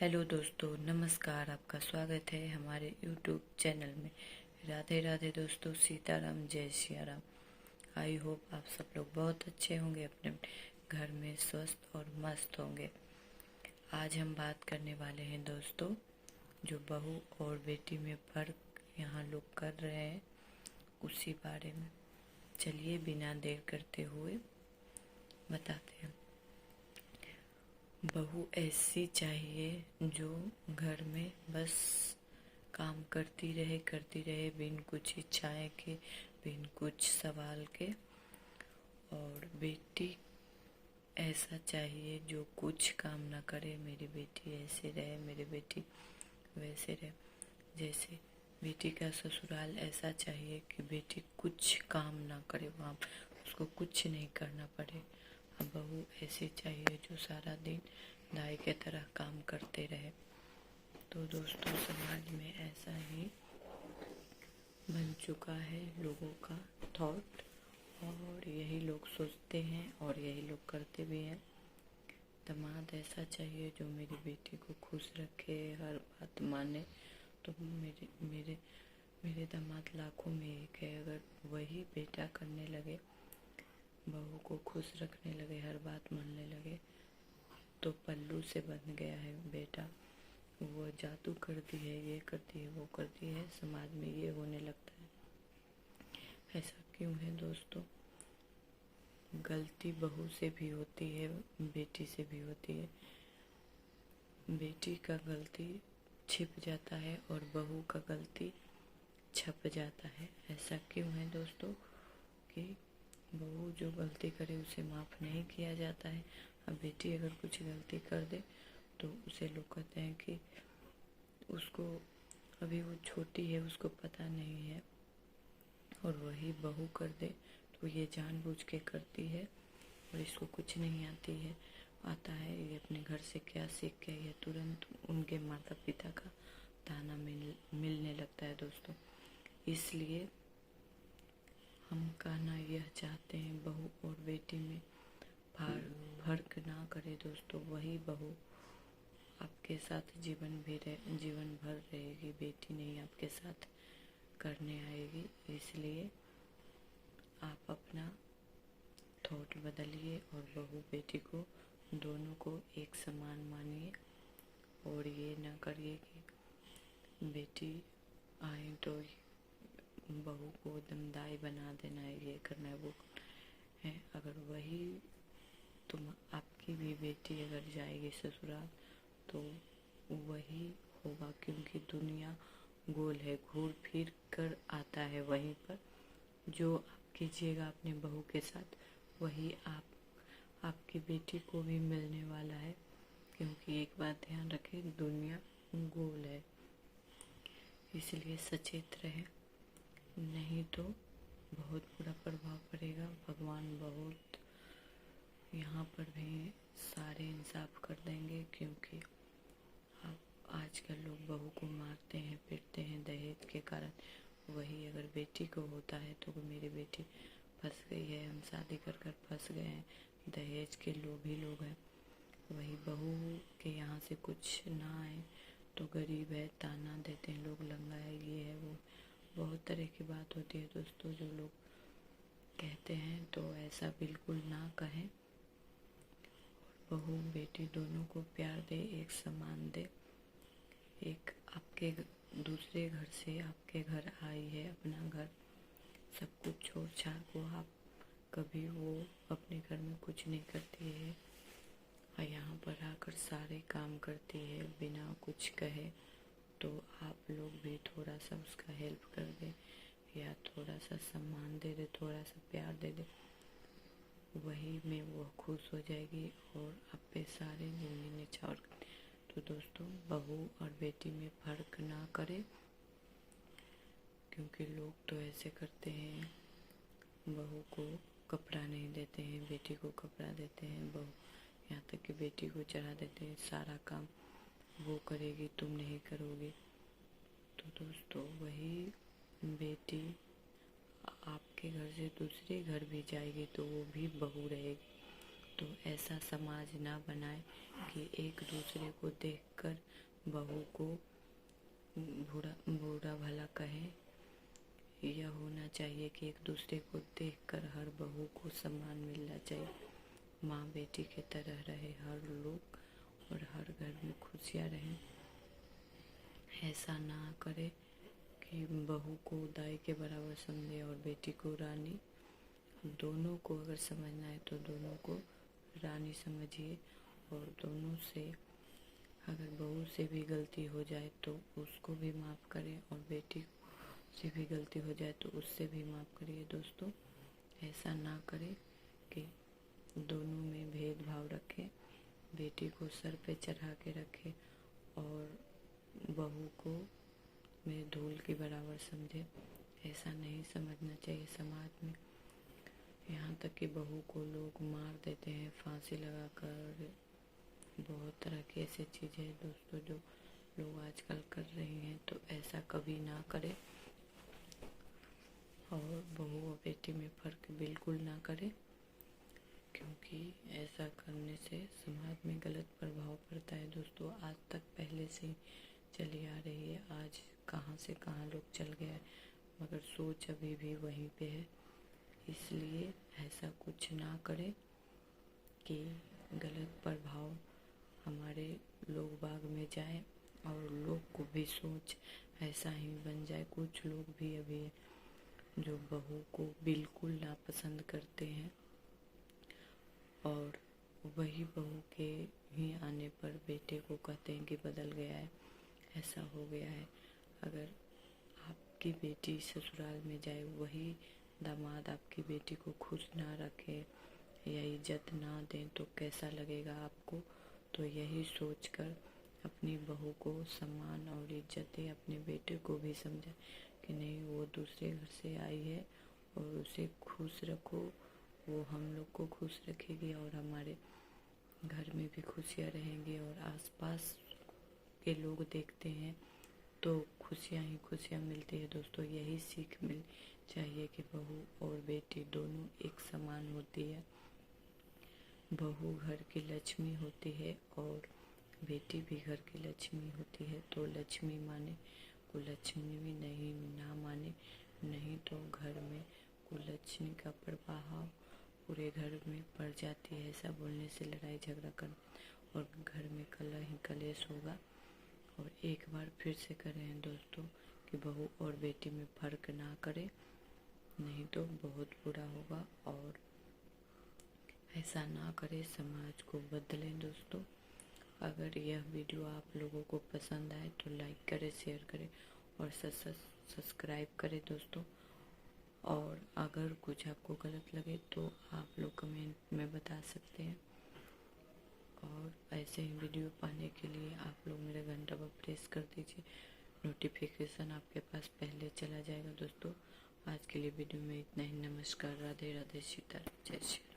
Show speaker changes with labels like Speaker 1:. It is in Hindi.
Speaker 1: हेलो दोस्तों, नमस्कार। आपका स्वागत है हमारे यूट्यूब चैनल में। राधे राधे दोस्तों, सीताराम, जय सिया राम। आई होप आप सब लोग बहुत अच्छे होंगे, अपने घर में स्वस्थ और मस्त होंगे। आज हम बात करने वाले हैं दोस्तों, जो बहू और बेटी में फ़र्क यहाँ लोग कर रहे हैं, उसी बारे में। चलिए बिना देर करते हुए बताते हैं। बहू ऐसी चाहिए जो घर में बस काम करती रहे बिन कुछ इच्छाएं के, बिन कुछ सवाल के। और बेटी ऐसा चाहिए जो कुछ काम ना करे। मेरी बेटी ऐसे रहे, मेरी बेटी वैसे रहे। जैसे बेटी का ससुराल ऐसा चाहिए कि बेटी कुछ काम ना करे, वहाँ उसको कुछ नहीं करना पड़े। अब बहू ऐसी चाहिए जो सारा दिन दाई के तरह काम करते रहे। तो दोस्तों, समाज में ऐसा ही बन चुका है लोगों का थॉट, और यही लोग सोचते हैं और यही लोग करते भी हैं। दामाद ऐसा चाहिए जो मेरी बेटी को खुश रखे, हर बात माने। तो मेरे मेरे मेरे दामाद लाखों में एक है। अगर वही बेटा करने लगे, बहू को खुश रखने लगे, हर बात मानने लगे, तो पल्लू से बन गया है बेटा। वो जादू करती है, ये करती है, वो करती है, समाज में ये होने लगता है। ऐसा क्यों है दोस्तों? गलती बहू से भी होती है, बेटी से भी होती है। बेटी का गलती छिप जाता है और बहू का गलती छप जाता है। ऐसा क्यों है दोस्तों कि बहू जो गलती करे उसे माफ़ नहीं किया जाता है। अब बेटी अगर कुछ गलती कर दे तो उसे लोग कहते हैं कि उसको, अभी वो छोटी है, उसको पता नहीं है। और वही बहू कर दे तो ये जानबूझ के करती है और इसको कुछ नहीं आता है। ये अपने घर से क्या सीख के, ये तुरंत उनके माता पिता का ताना मिलने लगता है दोस्तों। इसलिए हम कहना यह चाहते हैं, बहू और बेटी में फर्क ना करे दोस्तों। वही बहू आपके साथ जीवन भर रहेगी, बेटी नहीं आपके साथ करने आएगी। इसलिए आप अपना थॉट बदलिए और बहू बेटी को, दोनों को एक समान मानिए। और ये ना करिए कि बेटी आए तो बहू को दमदाई बना देना है, ये करना है, वो है। अगर वही आपकी भी बेटी अगर जाएगी ससुराल तो वही होगा, क्योंकि दुनिया गोल है, घूर फिर कर आता है वहीं पर। जो आप कीजिएगा अपने बहू के साथ, वही आपकी बेटी को भी मिलने वाला है। क्योंकि एक बात ध्यान रखें, दुनिया गोल है। इसलिए सचेत रहें, नहीं तो बहुत बुरा प्रभाव पड़ेगा। भगवान बहुत यहाँ पर भी सारे इंसाफ कर देंगे, क्योंकि अब आजकल लोग बहू को मारते हैं, पीटते हैं दहेज के कारण। वही अगर बेटी को होता है तो मेरी बेटी फंस गई है, हम शादी कर कर फंस गए हैं, दहेज के लोभी लोग हैं। वही बहू के यहाँ से कुछ ना आए तो गरीब है, ताना देते हैं लोग, लंगा है, ये है, वो बहुत तरह की बात होती है दोस्तों जो लोग कहते हैं। तो ऐसा बिल्कुल ना कहें। बहू बेटी दोनों को प्यार दे, एक समान दे। एक आपके दूसरे घर से आपके घर आई है, अपना घर सब कुछ छोड़ छाड़ को आप कभी वो अपने घर में कुछ नहीं करती है और यहाँ पर आकर सारे काम करती है बिना कुछ कहे। तो आप लोग भी थोड़ा सा उसका हेल्प कर दे, या थोड़ा सा सम्मान दे दे, थोड़ा सा प्यार दे दे, वही में वो खुश हो जाएगी और आप पे सारे ज़िंदगी निछावर कर। तो दोस्तों, बहू और बेटी में फ़र्क ना करें, क्योंकि लोग तो ऐसे करते हैं, बहू को कपड़ा नहीं देते हैं, बेटी को कपड़ा देते हैं, बहू यहाँ तक कि बेटी को चढ़ा देते हैं, सारा काम वो करेगी, तुम नहीं करोगे। तो दोस्तों, वही बेटी आपके घर से दूसरे घर भी जाएगी तो वो भी बहू रहेगी। तो ऐसा समाज ना बनाए कि एक दूसरे को देखकर बहू को बुरा भला कहे। यह होना चाहिए कि एक दूसरे को देखकर हर बहू को सम्मान मिलना चाहिए। माँ बेटी की तरह रहे हर लोग और हर घर में खुशियाँ रहें। ऐसा ना करे कि बहू को दाई के बराबर समझे और बेटी को रानी। दोनों को अगर समझना है तो दोनों को रानी समझिए, और दोनों से अगर बहू से भी गलती हो जाए तो उसको भी माफ़ करें, और बेटी से भी गलती हो जाए तो उससे भी माफ़ करिए। दोस्तों, ऐसा ना करें कि दोनों में भेदभाव रखें, बेटी को सर पे चढ़ा के रखें और बहू को में धूल के बराबर समझे। ऐसा नहीं समझना चाहिए समाज में। यहाँ तक कि बहू को लोग मार देते हैं फांसी लगाकर। बहुत तरह की ऐसी चीज़ें हैं दोस्तों जो लोग आजकल कर रही हैं, तो ऐसा कभी ना करें। और बहू और बेटी में फ़र्क बिल्कुल ना करें, क्योंकि ऐसा करने से समाज में गलत प्रभाव पड़ता है। दोस्तों, आज तक पहले से ही चली आ रही है। आज कहाँ से कहाँ लोग चल गए, मगर सोच अभी भी वहीं पे है। इसलिए ऐसा कुछ ना करें कि गलत प्रभाव हमारे लोग बाग में जाए और लोग को भी सोच ऐसा ही बन जाए। कुछ लोग भी अभी जो बहू को बिल्कुल नापसंद करते हैं और वही बहू के ही आने पर बेटे को कहते हैं कि बदल गया है, ऐसा हो गया है। अगर आपकी बेटी ससुराल में जाए, वही दामाद आपकी बेटी को खुश ना रखे या इज्जत ना दें तो कैसा लगेगा आपको। तो यही सोचकर अपनी बहू को सम्मान और इज्जत दे। अपने बेटे को भी समझाए कि नहीं, वो दूसरे घर से आई है और उसे खुश रखो, वो हम लोग को खुश रखेगी और हमारे घर में भी खुशियाँ रहेंगी। और आसपास के लोग देखते हैं तो खुशियाँ ही खुशियाँ मिलती है। दोस्तों, यही सीख मिल चाहिए कि बहू और बेटी दोनों एक समान होती है। बहू घर की लक्ष्मी होती है और बेटी भी घर की लक्ष्मी होती है। तो लक्ष्मी माने कुलक्ष्मी भी नहीं ना माने, नहीं तो घर में कुलक्ष्मी का प्रभाव पूरे घर में पड़ जाती है। ऐसा बोलने से लड़ाई झगड़ा कर और घर में कलह ही कलेश होगा। और एक बार फिर से कह रहे हैं दोस्तों कि बहू और बेटी में फ़र्क ना करें, नहीं तो बहुत बुरा होगा। और ऐसा ना करें, समाज को बदलें। दोस्तों, अगर यह वीडियो आप लोगों को पसंद आए तो लाइक करें, शेयर करें और सब्सक्राइब करें दोस्तों। और अगर कुछ आपको गलत लगे तो आप लोग कमेंट में बता सकते हैं। और ऐसे ही वीडियो पाने के लिए आप लोग मेरे घंटा पर प्रेस कर दीजिए, नोटिफिकेशन आपके पास पहले चला जाएगा। दोस्तों, आज के लिए वीडियो में इतना ही। नमस्कार, राधे राधे, सीताराम, जय श्री राम।